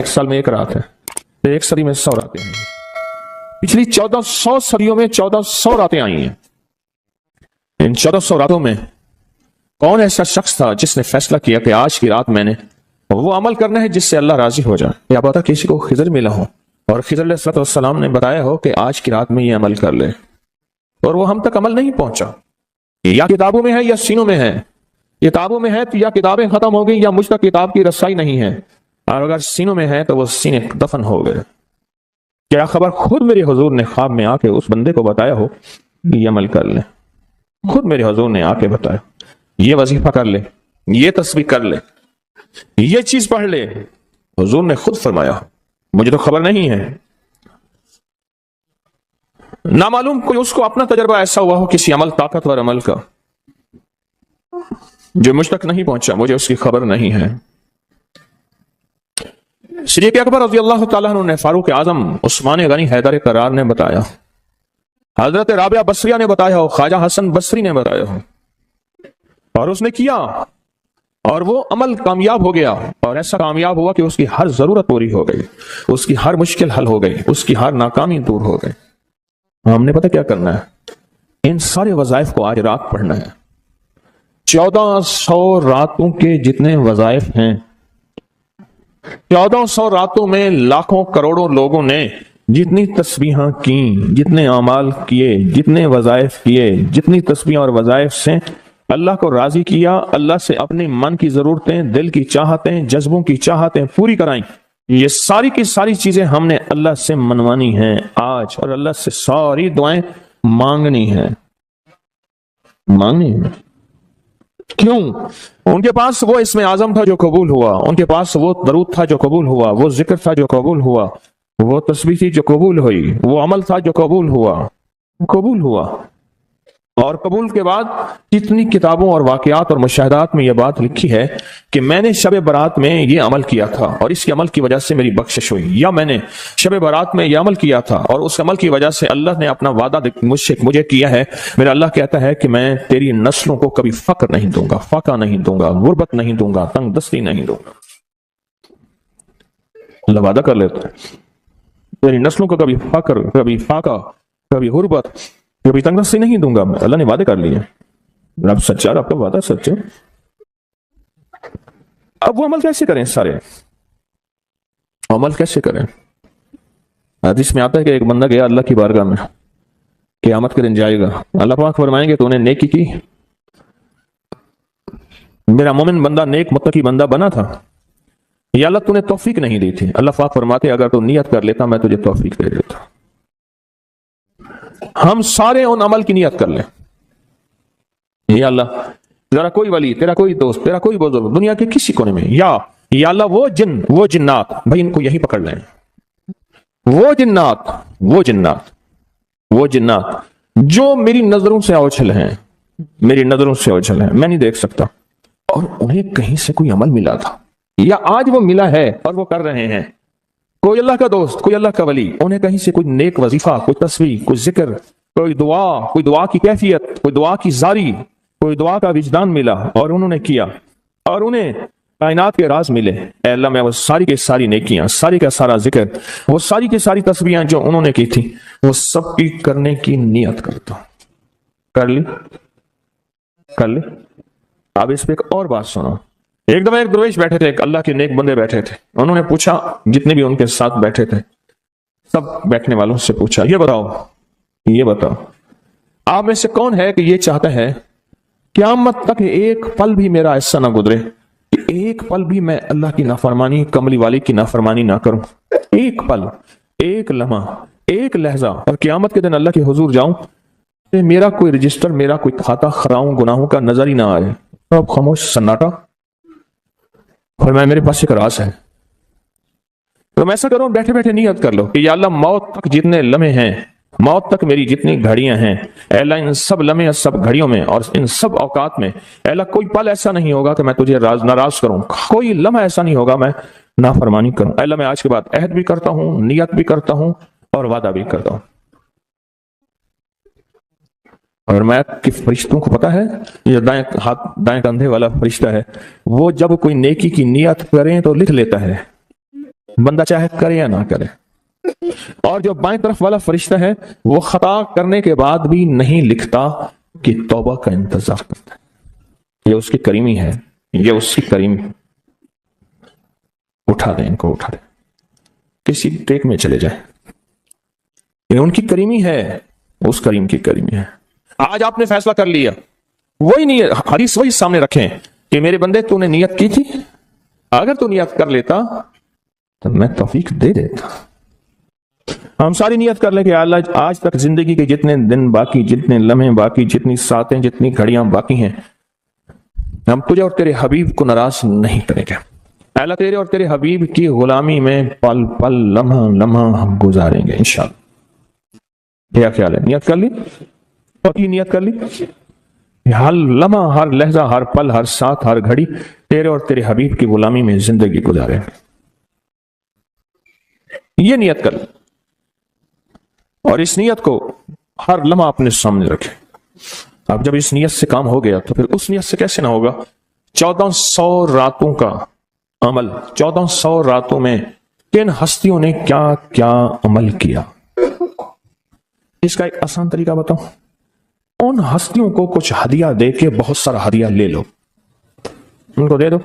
ایک سال میں ایک رات ہے، ایک صدی میں 100 راتیں ہیں، پچھلی 1400 صدیوں میں 1400 راتیں آئی ہیں۔ ان 1400 راتوں میں کون ایسا شخص تھا جس نے فیصلہ کیا کہ آج کی رات میں نے وہ عمل کرنا ہے جس سے اللہ راضی ہو جائے؟ یا پتا کسی کو خضر ملا ہو اور خضر علیہ السلام نے بتایا ہو کہ آج کی رات میں یہ عمل کر لے، اور وہ ہم تک عمل نہیں پہنچا؟ یا کتابوں میں ہے یا سینوں میں ہے؟ کتابوں میں ہے تو یا کتابیں ختم ہو گئی یا مجھ تک کتاب کی رسائی نہیں ہے، اور اگر سینوں میں ہے تو وہ سینے دفن ہو گئے۔ کیا خبر خود میرے حضور نے خواب میں آ کے اس بندے کو بتایا ہو یہ عمل کر لے، خود میرے حضور نے آ کے بتایا یہ وظیفہ کر لے، یہ تسبیح کر لے، یہ چیز پڑھ لے، حضور نے خود فرمایا، مجھے تو خبر نہیں ہے۔ نامعلوم کوئی اس کو اپنا تجربہ ایسا ہوا ہو کسی عمل، طاقتور عمل کا، جو مجھ تک نہیں پہنچا، مجھے اس کی خبر نہیں ہے۔ صدیق اکبر رضی اللہ تعالیٰ عنہ نے فاروق اعظم عثمان غنی حیدر کرار نے بتایا، حضرت رابعہ بصریہ نے بتایا ہو، خواجہ حسن بصری نے بتایا ہو، اور اس نے کیا اور وہ عمل کامیاب ہو گیا، اور ایسا کامیاب ہوا کہ اس کی ہر ضرورت پوری ہو گئی، اس کی ہر مشکل حل ہو گئی، اس کی ہر ناکامی دور ہو گئی۔ ہم نے پتہ کیا کرنا ہے؟ ان سارے وظائف کو آج رات پڑھنا ہے۔ 1400 راتوں کے جتنے وظائف ہیں، 1400 راتوں میں لاکھوں کروڑوں لوگوں نے جتنی تسبیحاں کیں، جتنے اعمال کیے، جتنے وظائف کیے، جتنی تسبیحاں اور وظائف سے اللہ کو راضی کیا، اللہ سے اپنے من کی ضرورتیں، دل کی چاہتیں، جذبوں کی چاہتیں پوری کرائیں، یہ ساری کی ساری چیزیں ہم نے اللہ سے منوانی ہیں آج، اور اللہ سے ساری دعائیں مانگنی ہیں۔ کیوں؟ ان کے پاس وہ اسم اعظم تھا جو قبول ہوا، ان کے پاس وہ درود تھا جو قبول ہوا، وہ ذکر تھا جو قبول ہوا، وہ تسبیح تھی جو قبول ہوئی، وہ عمل تھا جو قبول ہوا۔ اور قبول کے بعد کتنی کتابوں اور واقعات اور مشاہدات میں یہ بات لکھی ہے کہ میں نے شب برات میں یہ عمل کیا تھا اور اس کے عمل کی وجہ سے میری بخشش ہوئی، یا میں نے شب برات میں یہ عمل کیا تھا اور اس عمل کی وجہ سے اللہ نے اپنا وعدہ مجھے کیا ہے، میرا اللہ کہتا ہے کہ میں تیری نسلوں کو کبھی فقر نہیں دوں گا، فاقہ نہیں دوں گا، غربت نہیں دوں گا، تنگ دستی نہیں دوں گا۔ اللہ وعدہ کر لیتا ہے تیری نسلوں کو کبھی فقر، کبھی فاقہ، کبھی غربت، کبھی تنگ دستی نہیں دوں گا۔ اللہ نے وعدے کر لیے، رب سچا، رب کا وعدہ سچا۔ اب وہ عمل کیسے کریں؟ سارے عمل کیسے کریں؟ حدیث میں آتا ہے کہ ایک بندہ گیا اللہ کی بارگاہ میں، قیامت کے دن جائے گا، اللہ پاک فرمائیں گے تو نے نیکی کی، میرا مومن بندہ نیک متقی بندہ بنا تھا، یا اللہ تو نے توفیق نہیں دی تھی؟ اللہ پاک فرماتے اگر تو نیت کر لیتا میں تجھے توفیق دے دیتا۔ ہم سارے ان عمل کی نیت کر لیں، یا اللہ ذرا کوئی ولی، تیرا کوئی دوست، تیرا کوئی بزرگ دنیا کے کسی کونے میں، یا اللہ وہ جن، وہ جنات، بھائی ان کو یہی پکڑ لیں، وہ جنات جو میری نظروں سے اوجھل ہیں، میں نہیں دیکھ سکتا، اور انہیں کہیں سے کوئی عمل ملا تھا یا آج وہ ملا ہے اور وہ کر رہے ہیں، کوئی اللہ کا دوست، کوئی اللہ کا ولی، انہیں کہیں سے کوئی نیک وظیفہ، کوئی تسبیح، کوئی ذکر، کوئی دعا کی کیفیت، کوئی دعا کی زاری، کوئی دعا کا وجدان ملا اور انہوں نے کیا، اور انہیں کائنات کے راز ملے۔ اے اللہ میں وہ ساری کی ساری نیکیاں، ساری کا سارا ذکر، وہ ساری کی ساری تسبیحاں جو انہوں نے کی تھی، وہ سب کی کرنے کی نیت کرتا ہوں۔ کر لی۔ اب اس پہ ایک اور بات سنو۔ ایک دفعہ ایک درویش بیٹھے تھے، ایک اللہ کے نیک بندے بیٹھے تھے، انہوں نے پوچھا، جتنے بھی ان کے ساتھ بیٹھے تھے سب بیٹھنے والوں سے پوچھا، یہ بتاؤ آپ میں سے کون ہے کہ یہ چاہتا ہے قیامت تک ایک پل بھی میرا ایسا نہ گزرے کہ ایک پل بھی میں اللہ کی نافرمانی، کملی والی کی نافرمانی نہ کروں، ایک پل، ایک لمحہ، ایک لہجہ، اور قیامت کے دن اللہ کے حضور جاؤں کہ میرا کوئی رجسٹر، میرا کوئی کھاتا خراؤں گناہوں کا نظر ہی نہ آئے، اب خاموش سناٹا، اور میرے پاس ایک راز ہے۔ تم ایسا کرو، بیٹھے بیٹھے نیت کر لو کہ یا اللہ موت تک جتنے لمحے ہیں، موت تک میری جتنی گھڑیاں ہیں، اے اللہ ان سب لمحے، سب گھڑیوں میں اور ان سب اوقات میں، اے اللہ کوئی پل ایسا نہیں ہوگا کہ میں تجھے ناراض کروں، کوئی لمحہ ایسا نہیں ہوگا میں نافرمانی کروں۔ اے اللہ میں آج کے بعد عہد بھی کرتا ہوں، نیت بھی کرتا ہوں اور وعدہ بھی کرتا ہوں۔ اور میں کہ فرشتوں کو پتا ہے، یہ دائیں کندھے والا فرشتہ ہے، وہ جب کوئی نیکی کی نیت کریں تو لکھ لیتا ہے، بندہ چاہے کرے یا نہ کرے. اور جو بائیں طرف والا فرشتہ ہے وہ خطا کرنے کے بعد بھی نہیں لکھتا کہ توبہ کا انتظار کرتا ہے. یہ اس کی کریمی ہے, یہ اس کی کریمی. اٹھا دیں ان کو, اٹھا دیں, کسی ٹیک میں چلے جائیں. یہ ان کی کریمی ہے, اس کریم کی کریمی ہے. آج آپ نے فیصلہ کر لیا, وہی نیت, حدیث وہی سامنے رکھیں کہ میرے بندے تو نے نیت کی تھی, اگر تو نیت کر لیتا تو میں توفیق دے دیتا. ہم ساری نیت کر لیں کہ اللہ آج تک زندگی کے جتنے دن باقی, جتنے لمحے باقی, جتنی ساتیں, جتنی گھڑیاں باقی ہیں, ہم تجھے اور تیرے حبیب کو ناراض نہیں کریں گے. اللہ تیرے اور تیرے حبیب کی غلامی میں پل پل, لمحہ لمحہ ہم گزاریں گے انشاءاللہ. کیا خیال ہے؟ نیت کر لی, اور کی نیت کر لی, ہر لمحہ, ہر لہجہ, ہر پل, ہر ساتھ, ہر گھڑی تیرے اور تیرے حبیب کی غلامی میں زندگی گزاریں گے. یہ نیت کر لی, اور اس نیت کو ہر لمحہ اپنے سامنے رکھے. اب جب اس نیت سے کام ہو گیا تو پھر اس نیت سے کیسے نہ ہوگا. 1400 راتوں کا عمل, 1400 راتوں میں کن ہستیوں نے کیا کیا عمل کیا, اس کا ایک آسان طریقہ بتاؤں. ان ہستیوں کو کچھ ہدیہ دے کے بہت سارا ہدیہ لے لو, ان کو دے دو,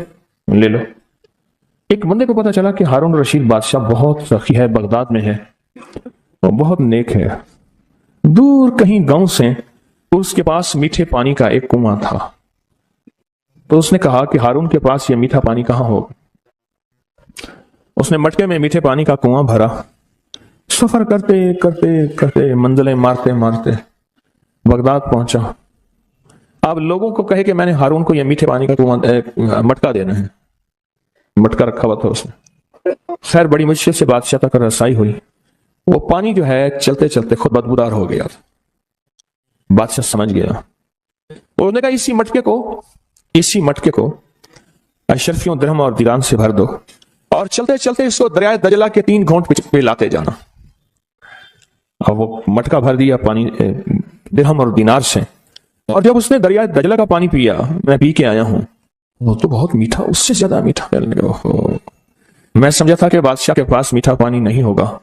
لے لو. ایک بندے کو پتا چلا کہ ہارون رشید بادشاہ بہت سخی ہے, بغداد میں ہے, وہ بہت نیک ہے. دور کہیں گاؤں سے اس کے پاس میٹھے پانی کا ایک کنواں تھا. تو اس نے کہا کہ ہارون کے پاس یہ میٹھا پانی کہاں ہوگا. اس نے مٹکے میں میٹھے پانی کا کنواں بھرا. سفر کرتے کرتے کرتے, منزلیں مارتے مارتے بغداد پہنچا. اب لوگوں کو کہے کہ میں نے ہارون کو یہ میٹھے پانی کا کنواں مٹکا دینا ہے. مٹکا رکھا ہوا تھا اس نے. خیر بڑی مشکل سے بادشاہ تک رسائی ہوئی. وہ پانی جو ہے چلتے چلتے خود بدبودار ہو گیا. بادشاہ سمجھ گیا. انہوں نے کہا اسی مٹکے کو اشرفیوں, درہم اور دیران سے بھر دو, اور چلتے چلتے اس کو دریائے دجلہ کے 3 گھونٹ پہ لاتے جانا. اور وہ مٹکا بھر دیا پانی درہم اور دینار سے. اور جب اس نے دریائے دجلہ کا پانی پیا, میں پی کے آیا ہوں, وہ تو بہت میٹھا, اس سے زیادہ میٹھا. میں سمجھا تھا کہ بادشاہ کے پاس میٹھا پانی نہیں ہوگا.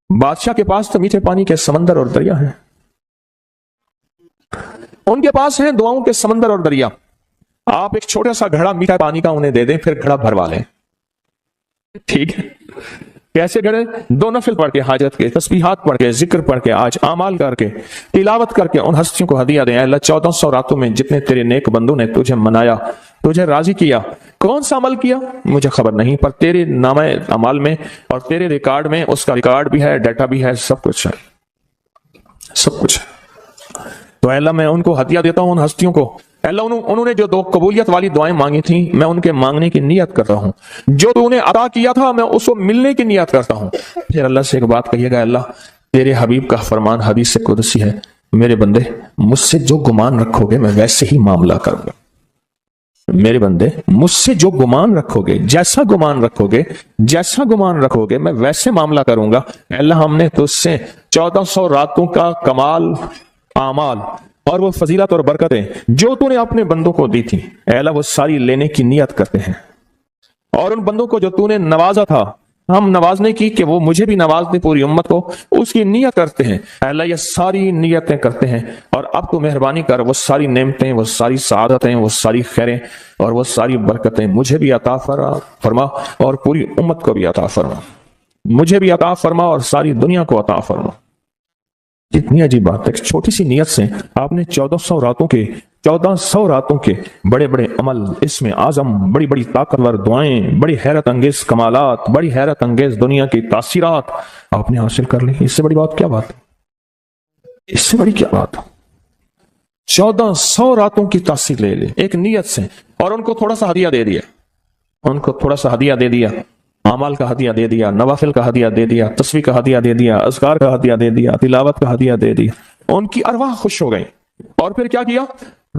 بادشاہ کے پاس تو میٹھے پانی کے سمندر اور دریا ہیں. ان کے پاس ہیں دعاؤں کے سمندر اور دریا. آپ ایک چھوٹا سا گھڑا میٹھا پانی کا انہیں دے دیں, پھر گھڑا بھروا لیں. ٹھیک ہے, کیسے گھڑے؟ 2 نفل پڑھ کے, حاجت کے, تسبیحات پڑھ کے, ذکر پڑھ کے, آج اعمال کر کے, تلاوت کر کے ان ہستیوں کو ہدیہ دیں. اللہ 1400 راتوں میں جتنے تیرے نیک بندوں نے تجھے منایا, تجھے راضی کیا, کون سا عمل کیا مجھے خبر نہیں, پر تیرے نامہ اعمال میں اور تیرے ریکارڈ میں اس کا ریکارڈ بھی ہے, ڈیٹا بھی ہے, سب کچھ ہے, سب کچھ ہے. تو اللہ میں ان کو ہدیہ دیتا ہوں, ان ہستیوں کو. اللہ انہوں نے جو 2 قبولیت والی دعائیں مانگی تھیں, میں ان کے مانگنے کی نیت کرتا ہوں. جو تو انہیں عطا کیا تھا میں اس کو ملنے کی نیت کرتا ہوں. پھر اللہ سے ایک بات کہیے گا, اللہ تیرے حبیب کا فرمان حدیث قدسی ہے, میرے بندے مجھ سے جو گمان رکھو گے میں ویسے ہی معاملہ کروں گا. میرے بندے مجھ سے جو گمان رکھو گے, جیسا گمان رکھو گے, جیسا گمان رکھو گے, میں ویسے معاملہ کروں گا. اللہ ہم نے تجھ سے 1400 راتوں کا کمال اعمال اور وہ فضیلت اور برکتیں جو تو نے اپنے بندوں کو دی تھی, اے اللہ وہ ساری لینے کی نیت کرتے ہیں. اور ان بندوں کو جو تو نے نوازا تھا, ہم نوازنے کی کہ وہ مجھے بھی نواز دے, پوری امت کو, اس کی نیت کرتے ہیں. اے اللہ یہ ساری نیتیں کرتے ہیں, اور اب تو مہربانی کر وہ ساری نعمتیں, وہ ساری سعادتیں, وہ ساری خیریں اور وہ ساری برکتیں مجھے بھی عطا فرما, اور پوری امت کو بھی عطا فرما. مجھے بھی عطا فرما اور ساری دنیا کو عطا فرما. اتنی عجیب بات ہے, چھوٹی سی نیت سے آپ نے 1400 راتوں کے بڑے بڑے عمل, اس میں اعظم, بڑی بڑی طاقتور دعائیں, بڑی حیرت انگیز کمالات, بڑی حیرت انگیز دنیا کی تاثیرات آپ نے حاصل کر لی. اس سے بڑی بات کیا بات ہے, اس سے بڑی کیا بات؟ 1400 راتوں کی تاثیر لے لے ایک نیت سے, اور ان کو تھوڑا سا ہدیہ دے دیا, ان کو تھوڑا سا ہدیہ دے دیا, اعمال کا ہدیہ دے دیا, نوافل کا ہدیہ دے دیا, تسبیح کا ہدیہ دے دیا, اذکار کا ہدیہ دے دیا, تلاوت کا ہدیہ دے دیا. ان کی ارواح خوش ہو گئی. اور پھر کیا کیا؟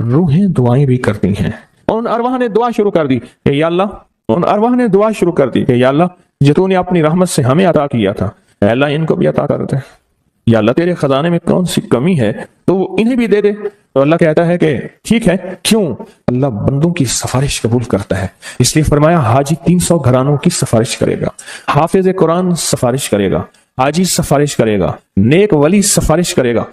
روحیں دعائیں بھی کرتی ہیں. ان ارواح نے دعا شروع کر دی کہ یا اللہ, ان ارواح نے دعا شروع کر دی کہ یا اللہ جو تو نے اپنی رحمت سے ہمیں عطا کیا تھا, اے اللہ ان کو بھی عطا کر دے. یا اللہ تیرے خزانے میں کون سی کمی ہے تو وہ انہیں بھی دے دے, تو اللہ کہتا ہے کہ ٹھیک ہے، کیوں؟ اللہ بندوں کی سفارش قبول کرتا ہے، اس لیے فرمایا حاجی 300 گھرانوں کی سفارش کرے گا، حافظ قرآن سفارش کرے گا، حاجی سفارش کرے گا، نیک ولی سفارش کرے گا۔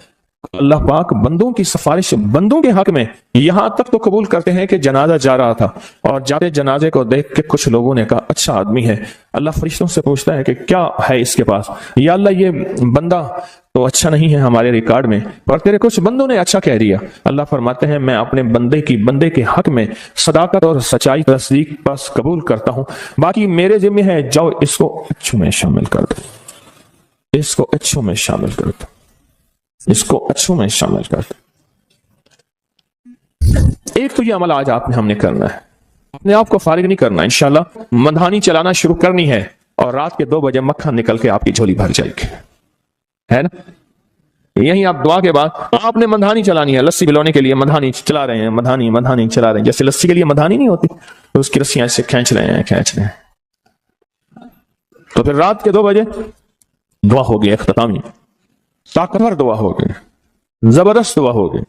اللہ پاک بندوں کی سفارش بندوں کے حق میں یہاں تک تو قبول کرتے ہیں کہ جنازہ جا رہا تھا اور جاتے جنازے کو دیکھ کے کچھ لوگوں نے کہا اچھا آدمی ہے، اللہ فرشتوں سے پوچھتا ہے کہ کیا ہے اس کے پاس؟ یا اللہ یہ بندہ تو اچھا نہیں ہے ہمارے ریکارڈ میں، پر تیرے کچھ بندوں نے اچھا کہہ دیا۔ اللہ فرماتے ہیں میں اپنے بندے کے حق میں صداقت اور سچائی تصدیق بس قبول کرتا ہوں، باقی میرے ذمہ ہے، جاؤ اس کو اچھوں میں شامل کر دو، اس کو اچھوں میں شامل کر دو، اس کو اچھوں میں شامل کر دو۔ ایک تو یہ عمل آج ہم نے کرنا ہے، اپنے آپ کو فارغ نہیں کرنا، انشاءاللہ مدھانی چلانا شروع کرنی ہے اور رات کے 2 بجے مکھن نکل کے آپ کی جھولی بھر جائے گی، ہے نا؟ یہی آپ دعا کے بعد آپ نے مدھانی چلانی ہے، لسی پلانے کے لیے مدھانی چلا رہے ہیں، مدھانی چلا رہے ہیں، جیسے لسی کے لیے مدھانی نہیں ہوتی تو اس کی رسیاں ایسے کھینچ رہے ہیں، تو پھر رات کے 2 بجے دعا ہوگی، اختتامی طاقتور دعا ہوگی، زبردست دعا ہوگی،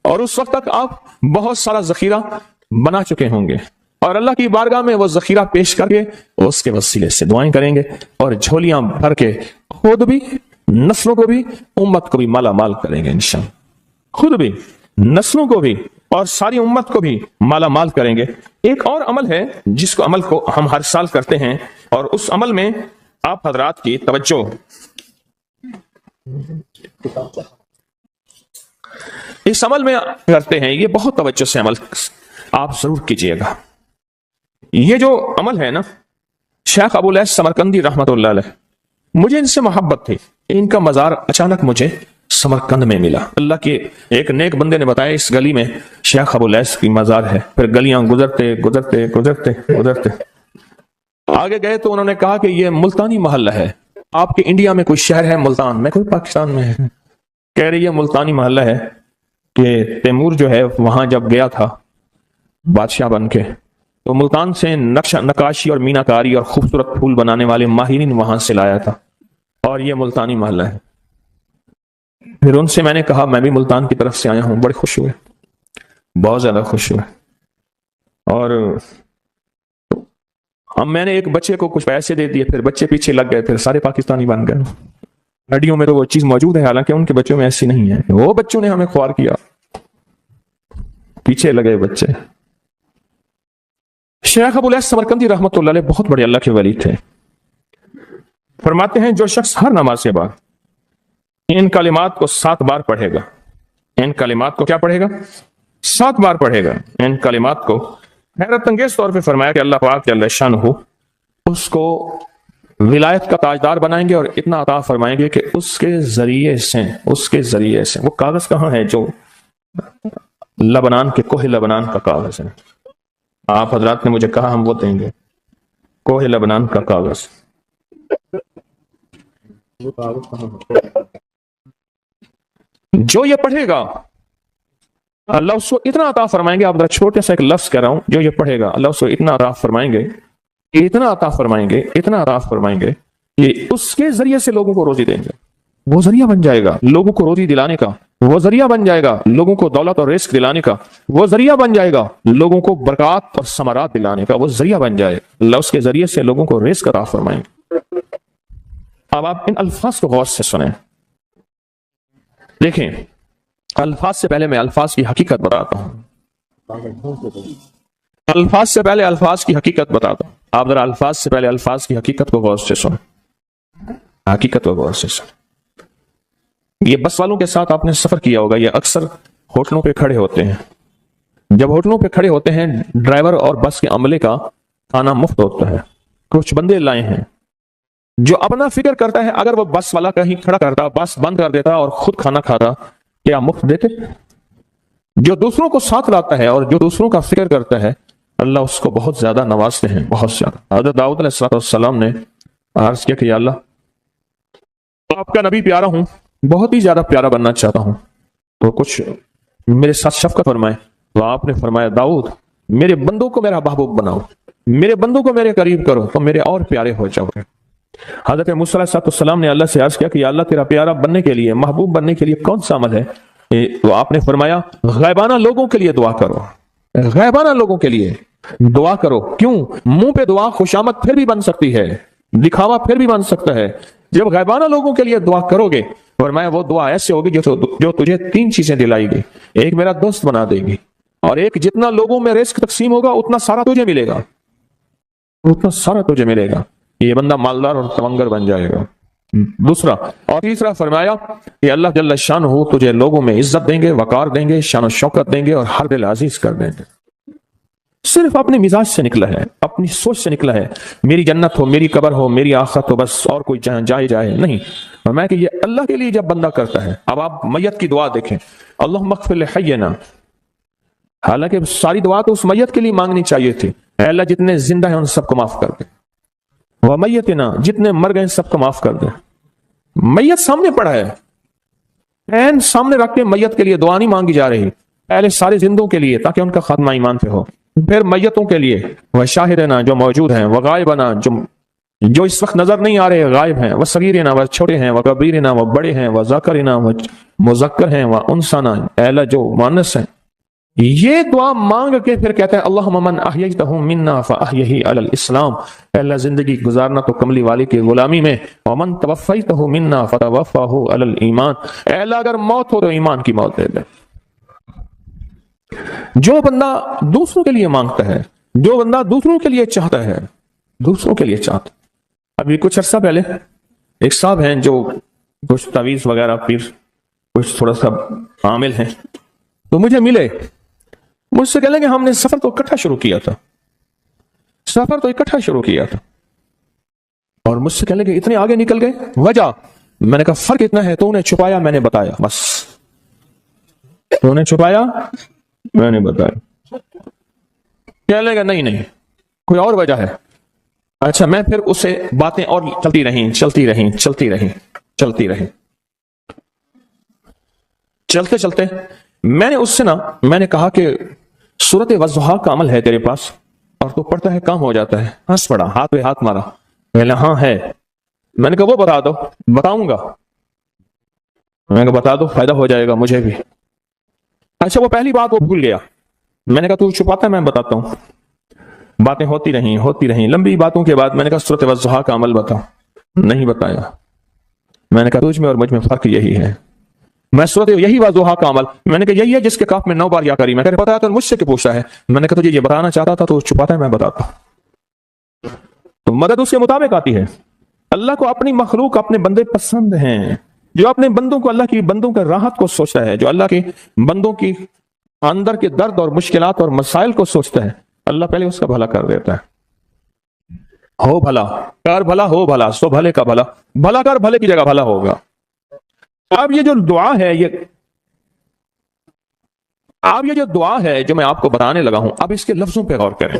اور اس وقت تک آپ بہت سارا ذخیرہ بنا چکے ہوں گے اور اللہ کی بارگاہ میں وہ ذخیرہ پیش کر کے اس کے وسیلے سے دعائیں کریں گے اور جھولیاں بھر کے خود بھی، نسلوں کو بھی، امت کو بھی مالا مال کریں گے انشاءاللہ، خود بھی، نسلوں کو بھی اور ساری امت کو بھی مالا مال کریں گے۔ ایک اور عمل ہے جس کو عمل کو ہم ہر سال کرتے ہیں اور اس عمل میں آپ حضرات کی توجہ، اس عمل میں کرتے ہیں، یہ بہت توجہ سے عمل آپ ضرور کیجئے گا۔ یہ جو عمل ہے نا، شیخ ابو الیث سمرقندی رحمت اللہ علیہ، مجھے ان سے محبت تھی، ان کا مزار اچانک مجھے سمرقند میں ملا، اللہ کے ایک نیک بندے نے بتایا اس گلی میں شیخ ابو الیث کی مزار ہے، پھر گلیاں گزرتے آگے گئے تو انہوں نے کہا کہ یہ ملتانی محلہ ہے، آپ کے انڈیا میں کوئی شہر ہے ملتان؟ میں کوئی پاکستان میں ہے، کہہ رہی ہے ملتانی محلہ ہے کہ تیمور جو ہے وہاں جب گیا تھا بادشاہ بن کے تو ملتان سے نقاشی اور میناکاری اور خوبصورت پھول بنانے والے ماہرین وہاں سے لایا تھا اور یہ ملتانی محلہ ہے۔ پھر ان سے میں نے کہا میں بھی ملتان کی طرف سے آیا ہوں، بڑے خوش ہوئے، بہت زیادہ خوش ہوئے، اور اب میں نے ایک بچے کو کچھ پیسے دے دیے، پھر بچے پیچھے لگ گئے، پھر سارے پاکستانی بن گئے۔ ہڈیوں میں تو وہ چیز موجود ہے، حالانکہ ان کے بچوں میں ایسی نہیں ہے، وہ بچوں نے ہمیں خوار کیا، پیچھے لگے بچے۔ شیخ ابو الیث سمرقندی رحمت اللہ علیہ بہت بڑے اللہ کے ولی تھے، فرماتے ہیں جو شخص ہر نماز کے بعد ان کلمات کو 7 بار پڑھے گا، ان کلمات کو کیا پڑھے گا؟ 7 بار پڑھے گا، ان کلمات کو، حیرت انگیز طور پہ فرمایا کہ اللہ پاک جل شانہ اس کو ولایت کا تاجدار بنائیں گے اور اتنا عطا فرمائیں گے کہ اس کے ذریعے سے وہ کاغذ کہاں ہے جو لبنان کے کوہ لبنان کا کاغذ ہے، آپ حضرات نے مجھے کہا ہم وہ دیں گے، کوہ لبنان کا کاغذ، جو یہ پڑھے گا اللہ اس کو اتنا عطا فرمائیں گے، آپ ذرا چھوٹے سا ایک لفظ کہہ رہا ہوں، جو یہ پڑھے گا اللہ اس کو اتنا عطا فرمائیں گے، اتنا عطا فرمائیں گے کہ اس کے ذریعے سے لوگوں کو روزی دیں گے، وہ ذریعہ بن جائے گا لوگوں کو روزی دلانے کا، وہ ذریعہ بن جائے گا لوگوں کو دولت اور رزق دلانے کا، وہ ذریعہ بن جائے گا لوگوں کو برکات اور ثمرات دلانے کا، وہ ذریعہ بن جائے اللہ اس کے ذریعے سے لوگوں کو رزق عطا فرمائیں گے۔ اب آپ ان الفاظ کو غور سے سنیں، دیکھیں الفاظ سے پہلے میں الفاظ کی حقیقت بتاتا ہوں، الفاظ سے پہلے الفاظ کی حقیقت بتاتا ہوں، آپ ذرا الفاظ سے پہلے الفاظ کی حقیقت کو غور سے سنیں، حقیقت کو غور سے سنیں۔ یہ بس والوں کے ساتھ آپ نے سفر کیا ہوگا، یہ اکثر ہوٹلوں پہ کھڑے ہوتے ہیں، جب ہوٹلوں پہ کھڑے ہوتے ہیں ڈرائیور اور بس کے عملے کا کھانا مفت ہوتا ہے، کچھ بندے لائے ہیں جو اپنا فکر کرتا ہے اگر وہ بس والا کہیں کھڑا کرتا، بس بند کر دیتا اور خود کھانا کھاتا، کیا مفت دیتے؟ جو دوسروں کو ساتھ لاتا ہے اور جو دوسروں کا فکر کرتا ہے اللہ اس کو بہت زیادہ نوازتے ہیں، بہت زیادہ۔ حضرت داؤد علیہ السلام نے عرض کیا کہ یا اللہ آپ کا نبی پیارا ہوں، بہت ہی زیادہ پیارا بننا چاہتا ہوں، تو کچھ میرے ساتھ شفقت فرمائے، تو آپ نے فرمایا داؤد میرے بندوں کو میرا محبوب بناؤ، میرے بندوں کو میرے قریب کرو تو میرے اور پیارے ہو جاؤ گے۔ حضرت موسیٰ علیہ السلام نے اللہ سے عرض کیا کہ یا اللہ تیرا پیارا بننے کے لیے، محبوب بننے کے لیے کون سا عمل ہے؟ تو آپ نے فرمایا غائبانہ لوگوں کے لیے دعا کرو، غائبانہ لوگوں کے لیے دعا کرو۔ کیوں؟ منہ پہ دعا خوشامد پھر بھی بن سکتی ہے، دکھاوا پھر بھی بن سکتا ہے۔ جب غائبانہ لوگوں کے لیے دعا کرو گے، فرمایا وہ دعا ایسے ہوگی جو تجھے 3 چیزیں دلائے گی۔ ایک میرا دوست بنا دے گی، اور ایک جتنا لوگوں میں رزق تقسیم ہوگا اتنا سارا تجھے ملے گا، اتنا سارا تجھے ملے گا، یہ بندہ مالدار اور تونگر بن جائے گا۔ دوسرا اور تیسرا فرمایا کہ اللہ جل شانہ تجھے لوگوں میں عزت دیں گے، وقار دیں گے، شان و شوکت دیں گے، اور ہر دل عزیز کر دیں گے۔ صرف اپنے مزاج سے نکلا ہے، اپنی سوچ سے نکلا ہے، میری جنت ہو، میری قبر ہو، میری آخرت ہو، بس اور کوئی جائے نہیں۔ فرمایا کہ یہ اللہ کے لیے جب بندہ کرتا ہے۔ اب آپ میت کی دعا دیکھیں، اللہم اغفر لحینا، حالانکہ ساری دعا تو اس میت کے لیے مانگنی چاہیے تھی، اے اللہ جتنے زندہ ہیں ان سب کو معاف کر دے، ومیتنا، جتنے مر گئے سب کو معاف کر دے۔ میت سامنے پڑا ہے، عین سامنے رکھ کے میت کے لیے دعا نہیں مانگی جا رہی، پہلے سارے زندوں کے لیے تاکہ ان کا خاتمہ ایمان پہ ہو، پھر میتوں کے لیے، وشاہدنا جو موجود ہیں، وغائبنا جو اس وقت نظر نہیں آ رہے غائب ہیں، وصغیرنا وہ چھوٹے ہیں، وکبیرنا وہ بڑے ہیں، وذکرنا وہ مذکر ہیں، وانثانا اے اللہ جو مؤنث ہیں۔ یہ دعا مانگ کے پھر کہتا ہے اللہم من احییتہ منا فاحیہ علی الاسلام، اے اللہ زندگی گزارنا تو کملی والی کی غلامی میں، ومن توفیتہ منا فتوفہ علی الایمان، اے اللہ اگر موت ہو تو ایمان کی موت دے دے۔ جو بندہ دوسروں کے لیے مانگتا ہے، جو بندہ دوسروں کے لیے چاہتا ہے، دوسروں کے لیے چاہتا ہے۔ ابھی کچھ عرصہ پہلے ایک صاحب ہیں جو کچھ تعویذ وغیرہ پھر کچھ تھوڑا سا عامل ہیں، تو مجھے ملے، مجھ سے کہنے کہ ہم نے سفر تو اکٹھا شروع کیا تھا، سفر تو اکٹھا شروع کیا تھا، اور مجھ سے کہنے کہ اتنے آگے نکل گئے، وجہ؟ میں نے کہا فرق اتنا ہے، تو نے چھپایا میں نے بتایا، بس تو نے چھپایا میں نے بتایا۔ کہنے لگا نہیں کوئی اور وجہ ہے۔ اچھا، میں پھر اسے باتیں اور چلتی رہیں چلتے چلتے میں نے اس سے میں نے کہا کہ سورت والضحیٰ کا عمل ہے تیرے پاس اور تو پڑھتا ہے کام ہو جاتا ہے؟ ہنس پڑا، ہاتھ پہ ہاتھ مارا، کہنے ہاں ہے۔ میں نے کہا وہ بتا دو۔ بتاؤں گا، میں نے کہا بتا دو، فائدہ ہو جائے گا مجھے بھی۔ اچھا، وہ پہلی بات وہ بھول گیا۔ میں نے کہا تو چھپاتا ہے، میں بتاتا ہوں۔ باتیں ہوتی رہیں لمبی باتوں کے بعد میں نے کہا سورت والضحیٰ کا عمل بتا، نہیں بتایا۔ میں نے کہا تجھ میں اور مجھ میں فرق یہی ہے، میں سورت یہی والضحیٰ کا عمل، میں نے کہا یہی ہے جس کے کاف میں 9 بار یا کری۔ میں کہا پتا ہے تو مجھ سے کیوں پوچھتا ہے؟ میں نے کہا تجھے یہ بتانا چاہتا تھا تو چھپاتا ہے، میں بتاتا ہوں۔ تو مدد اس کے مطابق آتی ہے۔ اللہ کو اپنی مخلوق، اپنے بندے پسند ہیں، جو اپنے بندوں کو، اللہ کی بندوں کے راحت کو سوچتا ہے، جو اللہ کے بندوں کی اندر کے درد اور مشکلات اور مسائل کو سوچتا ہے، اللہ پہلے اس کا بھلا کر دیتا ہے۔ ہو بھلا کر بھلا، ہو بھلا سو بھلے کا بھلا، بھلا کر بھلے کی جگہ بھلا ہوگا۔ اب یہ جو دعا ہے، جو دعا ہے جو میں آپ کو بتانے لگا ہوں، اب اس کے لفظوں پہ غور کریں۔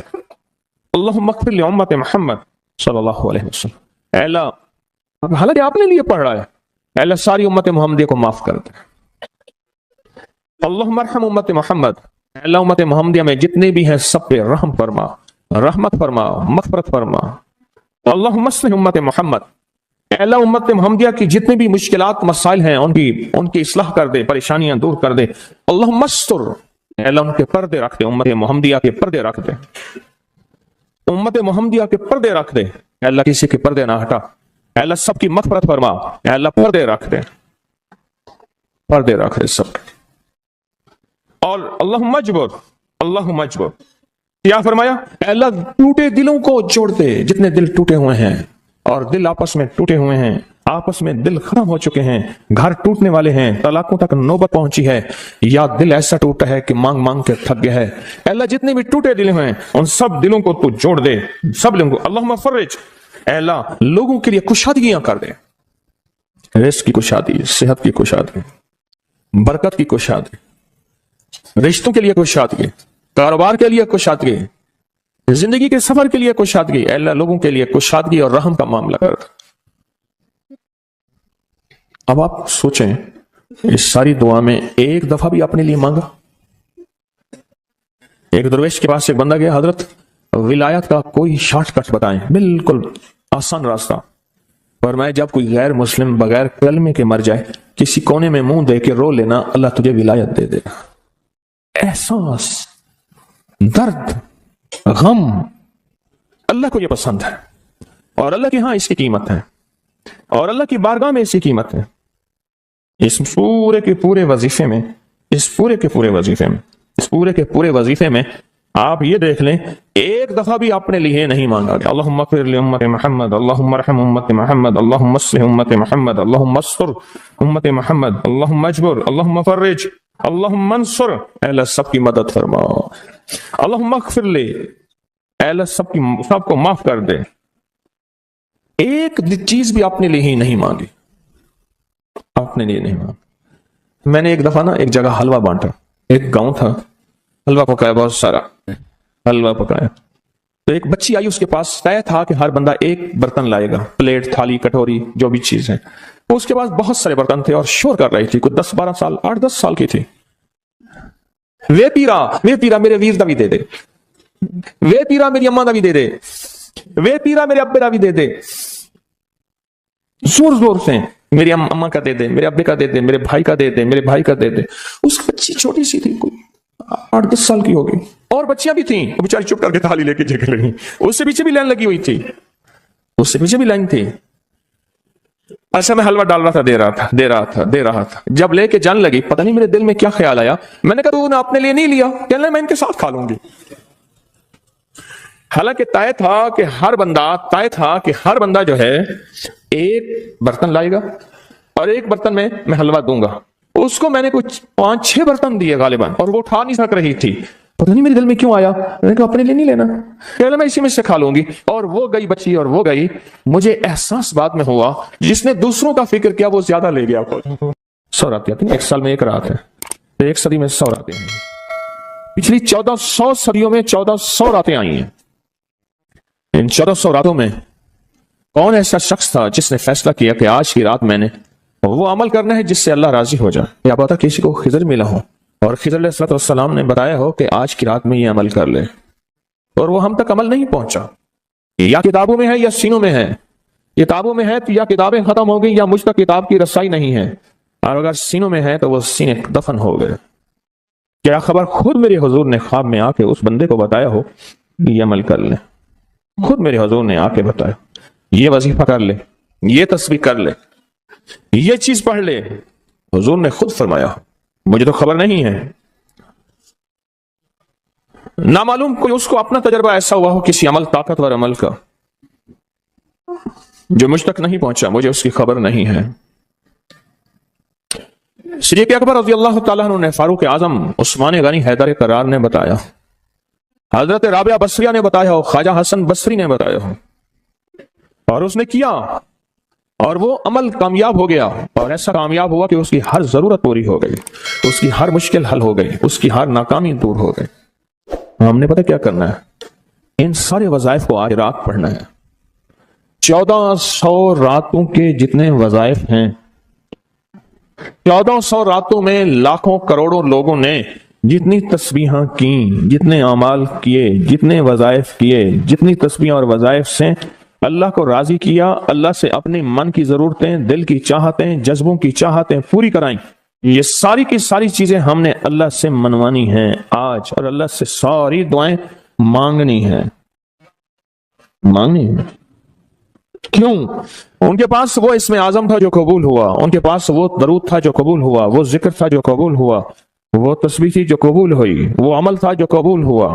اللہم اغفر لامت محمد صلی اللہ علیہ وسلم، اے اللہ، حالانکہ آپ نے لیے پڑھ رہا ہے، اے اللہ ساری امت محمدیہ کو معاف کر دے۔ اللہم ارحم امت محمد، اے اللہ امت محمدیہ میں جتنے بھی ہیں سب پہ رحم فرما، رحمت فرما، مغفرت فرما۔ اللہم اصلح امت محمد، اے اللہ امت محمدیہ کی جتنے بھی مشکلات مسائل ہیں ان کی اصلاح کر دے، پریشانیاں دور کر دے۔ اللہم استر، اے اللہ ان کے پردے رکھ دے، امت محمدیہ کے پردے رکھ دے، امت محمدیہ کے پردے رکھ دے، اے اللہ کسی کے پردے نہ ہٹا، اے اللہ سب کی مغفرت فرما، اے اللہ پردے رکھ دے، پردے رکھ دے سب۔ اور اللہم اجبر، کیا فرمایا؟ اے اللہ ٹوٹے دلوں کو جوڑ دے، جتنے دل ٹوٹے ہوئے ہیں اور دل آپس میں ٹوٹے ہوئے ہیں، آپس میں دل ختم ہو چکے ہیں، گھر ٹوٹنے والے ہیں، طلاقوں تک نوبت پہنچی ہے، یا دل ایسا ٹوٹا ہے کہ مانگ مانگ کے تھک گیا ہے، اے اللہ جتنے بھی ٹوٹے دل ہیں ان سب دلوں کو تو جوڑ دے، سب لوگوں کو۔ اللہم فرج، اے اللہ لوگوں کے لیے کشادگیاں کر دے، رزق کی کشادگی، صحت کی کشادگی، برکت کی کشادگی، رشتوں کے لیے کشادگی، کاروبار کے لیے کشادگی، زندگی کے سفر کے لیے کشادگی، اے اللہ لوگوں کے لیے کشادگی اور رحم کا معاملہ کر۔ اب آپ سوچیں، اس ساری دعا میں ایک دفعہ بھی اپنے لیے مانگا؟ ایک درویش کے پاس ایک بندہ گیا، حضرت ولایت کا کوئی شارٹ کٹ بتائیں، بالکل آسان راستہ۔ فرمایا جب کوئی غیر مسلم بغیر کلمے کے مر جائے کسی کونے میں منہ دے کے رو لینا، اللہ تجھے ولایت دے دے گا۔ احساس، درد، غم، اللہ کو یہ پسند ہے، اور اللہ کے ہاں اس کی قیمت ہے، اور اللہ کی بارگاہ میں اس کی قیمت ہے۔ اس پورے کے پورے وظیفے میں آپ یہ دیکھ لیں ایک دفعہ بھی اپنے لیے نہیں مانگا کہ اللہم اغفر لامت محمد، اللہم ارحم امت محمد، اللہم اصلح امت محمد، اللہم استر امت محمد، اللہم اجبر، اللہم فرج، اللہم انصر، اے اللہ سب کی مدد فرما، اللہم اغفر لے، اے اللہ سب کو معاف کر دے۔ ایک چیز بھی اپنے لیے ہی نہیں مانگی، اپنے لیے نہیں مانگی۔ میں نے ایک دفعہ ایک جگہ حلوہ بانٹا، ایک گاؤں تھا، حلوہ پکایا، بہت سارا حلوہ پکایا، تو ایک بچی آئی، اس کے پاس طے تھا کہ ہر بندہ ایک برتن لائے گا، پلیٹ، تھالی، کٹوری، جو بھی چیز ہے۔ اس کے پاس بہت سارے برتن تھے اور شور کر رہی تھی، کچھ 10-12 سال، 8-10 سال کی تھی۔ وے پیرا میرے ویر دا بھی دے دے، وے پیرا میری اماں دا بھی دے دے، وے پیرا میرے ابے دا بھی دے دے، زور زور سے میری اماں کا دے دے، میرے ابے کا دے دے، میرے بھائی کا دے دے، میرے بھائی کا دے دے۔ اس بچی چھوٹی سی تھی، کوئی 8-10 سال کی ہوگی، اور بچیاں بھی تھیں، وہ بیچاری چپ کر کے تھالی لے کے جگہ لگی، اس سے پیچھے بھی لائن لگی ہوئی تھی، اس سے پیچھے بھی لائن تھی۔ ایسا میں حلوہ ڈال رہا تھا، دے رہا تھا، جب لے کے جان لگی، پتہ نہیں میرے دل میں کیا خیال آیا، میں نے کہا تو نے اپنے لیے نہیں لیا، کہنے لگا میں ان کے ساتھ کھا لوں گی۔ حالانکہ طے تھا کہ ہر بندہ جو ہے ایک برتن لائے گا اور ایک برتن میں حلوہ دوں گا۔ اس کو میں نے کچھ 5-6 برتن دیے غالباً، اور وہ اٹھا نہیں سک رہی تھی، پتہ نہیں میرے دل میں کیوں آیا، میں نے کہا اپنے لیے نہیں لینا، کہنے میں اسی میں سے کھا لوں گی۔ اور وہ گئی بچی، اور وہ گئی، مجھے احساس بعد میں ہوا جس نے دوسروں کا فکر کیا وہ زیادہ لے گیا۔ 100 راتیں آتی ہیں، ایک سال میں ایک رات ہے، ایک صدی میں 100 راتیں ہیں، پچھلی 1400 صدیوں میں 1400 راتیں آئی ہیں۔ ان 1400 راتوں میں کون ایسا شخص تھا جس نے فیصلہ کیا کہ آج کی رات میں نے وہ عمل کرنا ہے جس سے اللہ راضی ہو جائے؟ یا پتا کسی کو خضر ملا ہو اور خضر علیہ السلام نے بتایا ہو کہ آج کی رات میں یہ عمل کر لے، اور وہ ہم تک عمل نہیں پہنچا، یا کتابوں میں ہے یا سینوں میں ہے، کتابوں میں ہے تو یا کتابیں ختم ہو گئی یا مجھ تک کتاب کی رسائی نہیں ہے، اور اگر سینوں میں ہے تو وہ سینے دفن ہو گئے۔ کیا خبر خود میرے حضور نے خواب میں آ کے اس بندے کو بتایا ہو یہ عمل کر لے، خود میرے حضور نے آ کے بتایا یہ وظیفہ کر لے، یہ تسبیح کر لے، یہ چیز پڑھ لے، حضور نے خود فرمایا، مجھے تو خبر نہیں ہے۔ نامعلوم کوئی اس کو اپنا تجربہ ایسا ہوا ہو کسی عمل، طاقتور عمل کا، جو مجھ تک نہیں پہنچا، مجھے اس کی خبر نہیں ہے۔ صدیق اکبر رضی اللہ تعالیٰ عنہ نے، فاروق اعظم عثمان غنی حیدر کرار نے بتایا، حضرت رابعہ بصریہ نے بتایا ہو، خواجہ حسن بصری نے بتایا ہو، اور اس نے کیا، اور وہ عمل کامیاب ہو گیا، اور ایسا کامیاب ہوا کہ اس کی ہر ضرورت پوری ہو گئی، اس کی ہر مشکل حل ہو گئی، اس کی ہر ناکامی دور ہو گئی۔ ہم نے پتہ کیا کرنا ہے؟ ان سارے وظائف کو آج رات پڑھنا ہے۔ 1400 راتوں کے جتنے وظائف ہیں، 1400 راتوں میں لاکھوں کروڑوں لوگوں نے جتنی تسبیحاں کیں، جتنے اعمال کیے، جتنے وظائف کیے، جتنی تسبیحاں اور وظائف سے اللہ کو راضی کیا، اللہ سے اپنی من کی ضرورتیں، دل کی چاہتیں، جذبوں کی چاہتیں پوری کرائیں، یہ ساری کی ساری چیزیں ہم نے اللہ سے منوانی ہیں آج، اور اللہ سے ساری دعائیں مانگنی ہیں۔ کیوں؟ ان کے پاس وہ اسم اعظم تھا جو قبول ہوا، ان کے پاس وہ درود تھا جو قبول ہوا، وہ ذکر تھا جو قبول ہوا، وہ تسبیح تھی جو قبول ہوئی، وہ عمل تھا جو قبول ہوا۔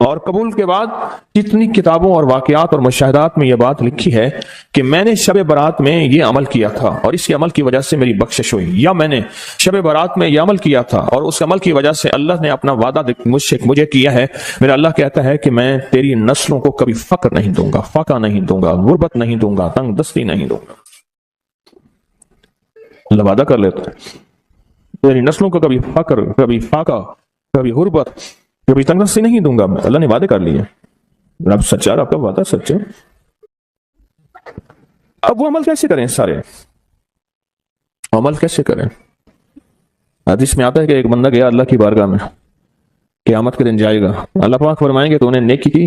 اور قبول کے بعد کتنی کتابوں اور واقعات اور مشاہدات میں یہ بات لکھی ہے کہ میں نے شب برات میں یہ عمل کیا تھا اور اس کے عمل کی وجہ سے میری بخشش ہوئی، یا میں نے شب برات میں یہ عمل کیا تھا اور اس عمل کی وجہ سے اللہ نے اپنا وعدہ مجھے کیا ہے۔ میرا اللہ کہتا ہے کہ میں تیری نسلوں کو کبھی فقر نہیں دوں گا، فاقہ نہیں دوں گا، غربت نہیں دوں گا، تنگ دستی نہیں دوں گا۔ اللہ وعدہ کر لیتا ہے تیری نسلوں کو کبھی فقر، کبھی فاقہ، کبھی غربت، کبھی تنگ دستی نہیں دوں گا۔ اللہ نے وعدے کر لیے، رب سچا، آپ کا وعدہ سچا۔ اب وہ عمل کیسے کریں؟ سارے عمل کیسے کریں؟ حدیث میں آتا ہے کہ ایک بندہ گیا اللہ کی بارگاہ میں، قیامت کے دن جائے گا، اللہ پاک فرمائیں گے تو نے نیکی کی؟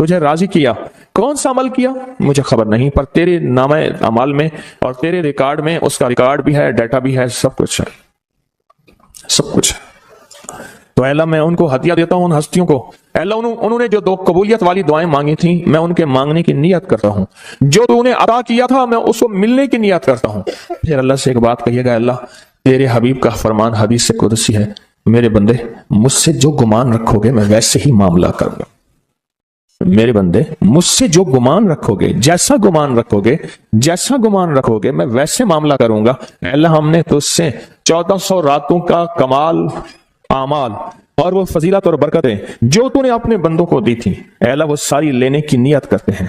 تجھے راضی کیا. کون سا عمل کیا مجھے خبر نہیں، پر تیرے نامہ اعمال میں اور تیرے ریکارڈ میں اس کا ریکارڈ بھی ہے، ڈیٹا بھی ہے، سب کچھ ہے، سب کچھ ہے. تو اے اللہ میں ان کو ہدیہ دیتا ہوں، ان ہستیوں کو. اے اللہ انہوں نے جو 2 قبولیت والی دعائیں مانگی تھیں، میں ان کے مانگنے کی نیت کرتا ہوں. جو تو نے عطا کیا تھا میں اس کو ملنے کی نیت کرتا ہوں. پھر اللہ سے ایک بات کہیے گا، اللہ تیرے حبیب کا فرمان حدیث قدسی ہے، میرے بندے مجھ سے جو گمان رکھو گے میں ویسے ہی معاملہ کروں گا. میرے بندے مجھ سے جو گمان رکھو گے، جیسا گمان رکھو گے، جیسا گمان رکھو گے میں ویسے معاملہ کروں گا. اے اللہ ہم نے تجھ سے 1400 راتوں کا کمال اعمال اور وہ فضیلت اور برکتیں جو تو نے اپنے بندوں کو دی تھی، اے اللہ وہ ساری لینے کی نیت کرتے ہیں.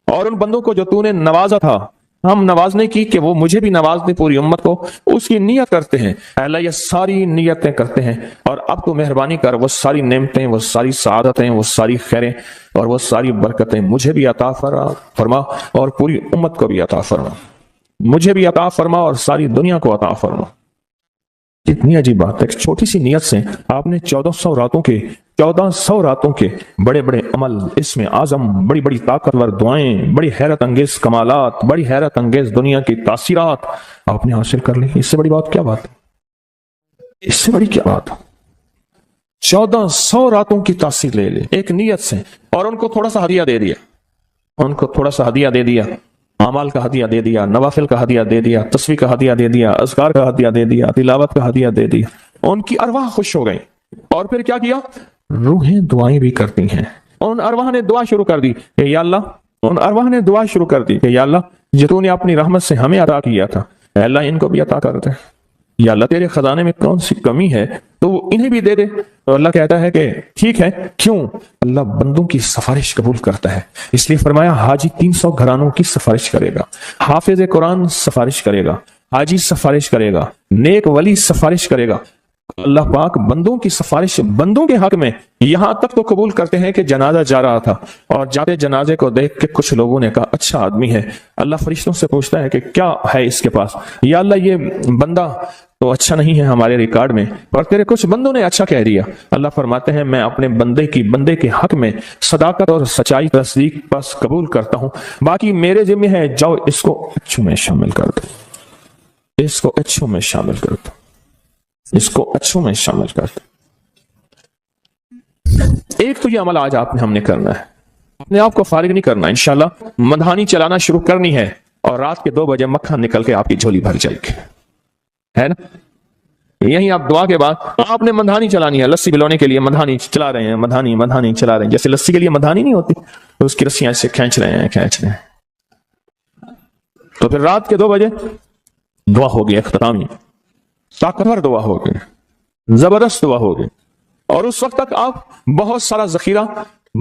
اور ان بندوں کو جو تو نے نوازا تھا، ہم نوازنے کی کہ وہ مجھے بھی نواز دے، پوری امت کو، اس کی نیت کرتے ہیں. اے اللہ یہ ساری نیتیں کرتے ہیں، اور اب تو مہربانی کر وہ ساری نعمتیں، وہ ساری سعادتیں، وہ ساری خیریں اور وہ ساری برکتیں مجھے بھی عطا فرما اور پوری امت کو بھی عطا فرما. مجھے بھی عطا فرما اور ساری دنیا کو عطا فرما. کتنی عجیب بات ہے، ایک چھوٹی سی نیت سے آپ نے 1400 راتوں کے بڑے بڑے عمل، اس میں اعظم، بڑی بڑی طاقتور دعائیں، بڑی حیرت انگیز کمالات، بڑی حیرت انگیز دنیا کی تاثیرات آپ نے حاصل کر لی. اس سے بڑی بات کیا بات ہے؟ اس سے بڑی کیا بات ہے؟ 1400 راتوں کی تاثیر لے لے ایک نیت سے، اور ان کو تھوڑا سا ہدیہ دے دیا، ان کو تھوڑا سا ہدیہ دے دیا، اعمال کا ہدیہ دے دیا، نوافل کا ہدیہ دے دیا، تسبیح کا ہدیہ دے دیا، اذکار کا ہدیہ دے دیا، تلاوت کا ہدیہ دے دیا. ان کی ارواح خوش ہو گئی. اور پھر کیا کیا؟ روحیں دعائیں بھی کرتی ہیں. ان ارواح نے دعا شروع کر دی کہ یا اللہ، ان ارواح نے دعا شروع کر دی کہ یا اللہ جو تو نے اپنی رحمت سے ہمیں عطا کیا تھا، اے اللہ ان کو بھی عطا کر دے. یا اللہ تیرے خزانے میں کون سی کمی ہے تو وہ انہیں بھی دے دے. تو اللہ کہتا ہے کہ ٹھیک ہے. کیوں؟ اللہ بندوں کی سفارش قبول کرتا ہے. اس لیے فرمایا حاجی 300 گھرانوں کی سفارش کرے گا، حافظ قرآن سفارش کرے گا، حاجی سفارش کرے گا، نیک ولی سفارش کرے گا. اللہ پاک بندوں کی سفارش بندوں کے حق میں یہاں تک تو قبول کرتے ہیں کہ جنازہ جا رہا تھا اور جاتے جنازے کو دیکھ کے کچھ لوگوں نے کہا اچھا آدمی ہے. اللہ فرشتوں سے پوچھتا ہے کہ کیا ہے اس کے پاس؟ یا اللہ یہ بندہ تو اچھا نہیں ہے ہمارے ریکارڈ میں، اور تیرے کچھ بندوں نے اچھا کہہ دیا. اللہ فرماتے ہیں میں اپنے بندے کے حق میں صداقت اور سچائی تصدیق بس قبول کرتا ہوں، باقی میرے ذمہ ہے، جاؤ اس کو اچھوں میں شامل کر دو، اس کو اچھوں میں شامل کر دو، اس کو اچھوں میں شامل کر دو. ایک تو یہ عمل آج ہم نے کرنا ہے، اپنے آپ کو فارغ نہیں کرنا. انشاءاللہ مدھانی چلانا شروع کرنی ہے اور رات کے 2 بجے مکھن نکل کے آپ کی جھولی بھر جائے گی، ہے نا؟ یہی آپ دعا کے بعد آپ نے مدھانی چلانی ہے. لسی پلونے کے لیے مدھانی چلا رہے ہیں، مدھانی چلا رہے ہیں. جیسے لسی کے لیے مدھانی نہیں ہوتی تو اس کی رسیاں ایسے کھینچ رہے ہیں. تو پھر رات کے 2 بجے دعا ہوگی، اختتامی طاقتور دعا ہوگی، زبردست دعا ہوگی. اور اس وقت تک آپ بہت سارا ذخیرہ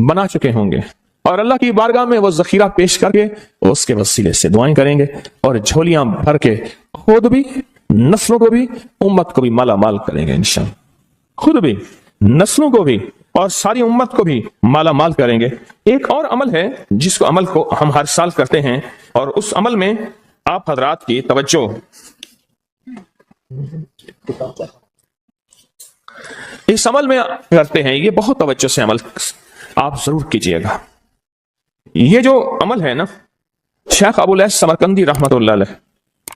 بنا چکے ہوں گے اور اللہ کی بارگاہ میں وہ ذخیرہ پیش کر کے اس کے وسیلے سے دعائیں کریں گے اور جھولیاں بھر کے خود بھی، نسلوں کو بھی، امت کو بھی مالا مال کریں گے انشاءاللہ. خود بھی، نسلوں کو بھی اور ساری امت کو بھی مالا مال کریں گے. ایک اور عمل ہے جس کو عمل کو ہم ہر سال کرتے ہیں اور اس عمل میں آپ حضرات کی توجہ، اس عمل میں کرتے ہیں، یہ بہت توجہ سے عمل آپ ضرور کیجئے گا. یہ جو عمل ہے نا، شیخ ابو الیاس سمرقندی رحمت اللہ علیہ،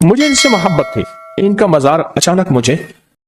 مجھے ان سے محبت تھی. ان کا مزار اچانک مجھے